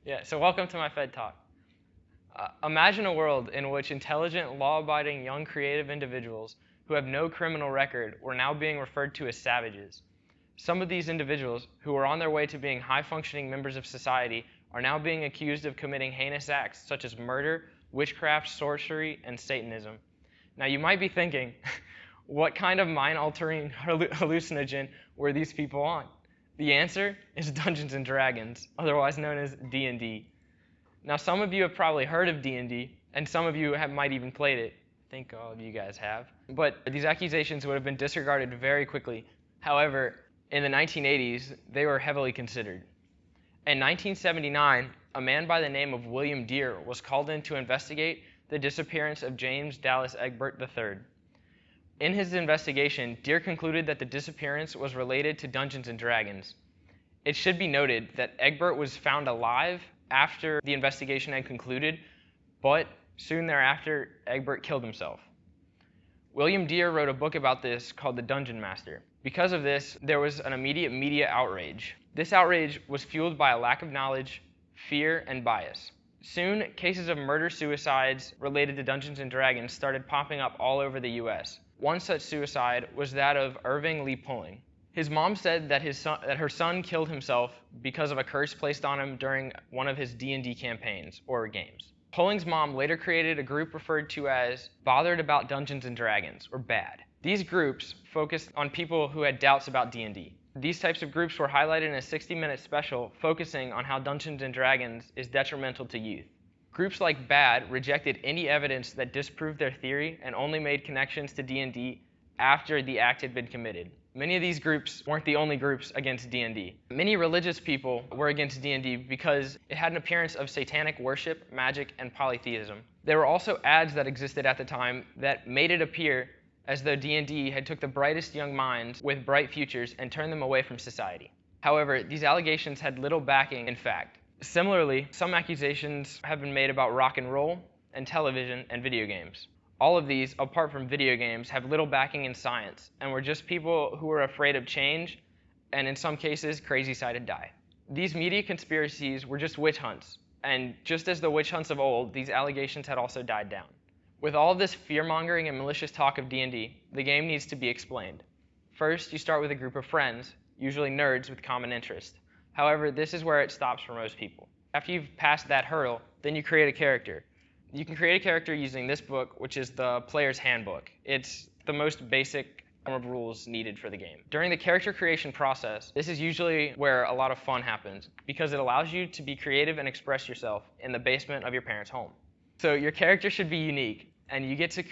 Yeah, so welcome to my Fed Talk. Imagine a world in which intelligent, law-abiding, young, creative individuals who have no criminal record were now being referred to as savages. Some of these individuals, who were on their way to being high-functioning members of society, are now being accused of committing heinous acts such as murder, witchcraft, sorcery, and Satanism. Now you might be thinking, what kind of mind-altering hallucinogen were these people on? The answer is Dungeons & Dragons, otherwise known as D&D. Now, some of you have probably heard of D&D, and some of you might even played it. I think all of you guys have. But these accusations would have been disregarded very quickly. However, in the 1980s, they were heavily considered. In 1979, a man by the name of William Deere was called in to investigate the disappearance of James Dallas Egbert III. In his investigation, Deere concluded that the disappearance was related to Dungeons & Dragons. It should be noted that Egbert was found alive after the investigation had concluded, but soon thereafter, Egbert killed himself. William Deere wrote a book about this called The Dungeon Master. Because of this, there was an immediate media outrage. This outrage was fueled by a lack of knowledge, fear, and bias. Soon, cases of murder-suicides related to Dungeons & Dragons started popping up all over the US. One such suicide was that of Irving Lee Pulling. His mom said that her son killed himself because of a curse placed on him during one of his D&D campaigns or games. Pulling's mom later created a group referred to as Bothered About Dungeons & Dragons, or BAD. These groups focused on people who had doubts about D&D. These types of groups were highlighted in a 60-minute special focusing on how Dungeons & Dragons is detrimental to youth. Groups like BAD rejected any evidence that disproved their theory and only made connections to D&D after the act had been committed. Many of these groups weren't the only groups against D&D. Many religious people were against D&D because it had an appearance of satanic worship, magic, and polytheism. There were also ads that existed at the time that made it appear as though D&D had took the brightest young minds with bright futures and turned them away from society. However, these allegations had little backing in fact. Similarly, some accusations have been made about rock and roll and television and video games. All of these, apart from video games, have little backing in science and were just people who were afraid of change and, in some cases, crazy sighted die. These media conspiracies were just witch hunts, and just as the witch hunts of old, these allegations had also died down. With all of this fear-mongering and malicious talk of D&D, the game needs to be explained. First, you start with a group of friends, usually nerds with common interest. However, this is where it stops for most people. After you've passed that hurdle, then you create a character. You can create a character using this book, which is the Player's Handbook. It's the most basic form of rules needed for the game. During the character creation process, this is usually where a lot of fun happens, because it allows you to be creative and express yourself in the basement of your parents' home. So your character should be unique, and you get to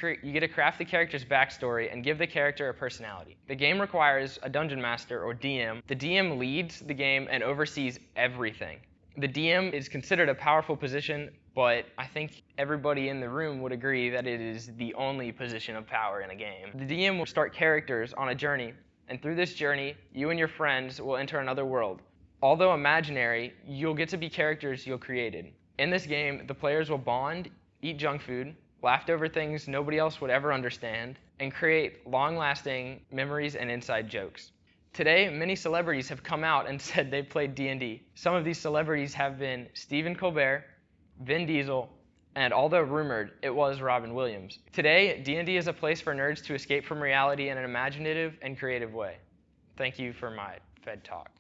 craft the character's backstory and give the character a personality. The game requires a dungeon master, or DM. The DM leads the game and oversees everything. The DM is considered a powerful position, but I think everybody in the room would agree that it is the only position of power in a game. The DM will start characters on a journey, and through this journey, you and your friends will enter another world. Although imaginary, you'll get to be characters you've created. In this game, the players will bond, eat junk food, laugh over things nobody else would ever understand, and create long-lasting memories and inside jokes. Today, many celebrities have come out and said they've played D&D. Some of these celebrities have been Stephen Colbert, Vin Diesel, and although rumored, it was Robin Williams. Today, D&D is a place for nerds to escape from reality in an imaginative and creative way. Thank you for my Fed Talk.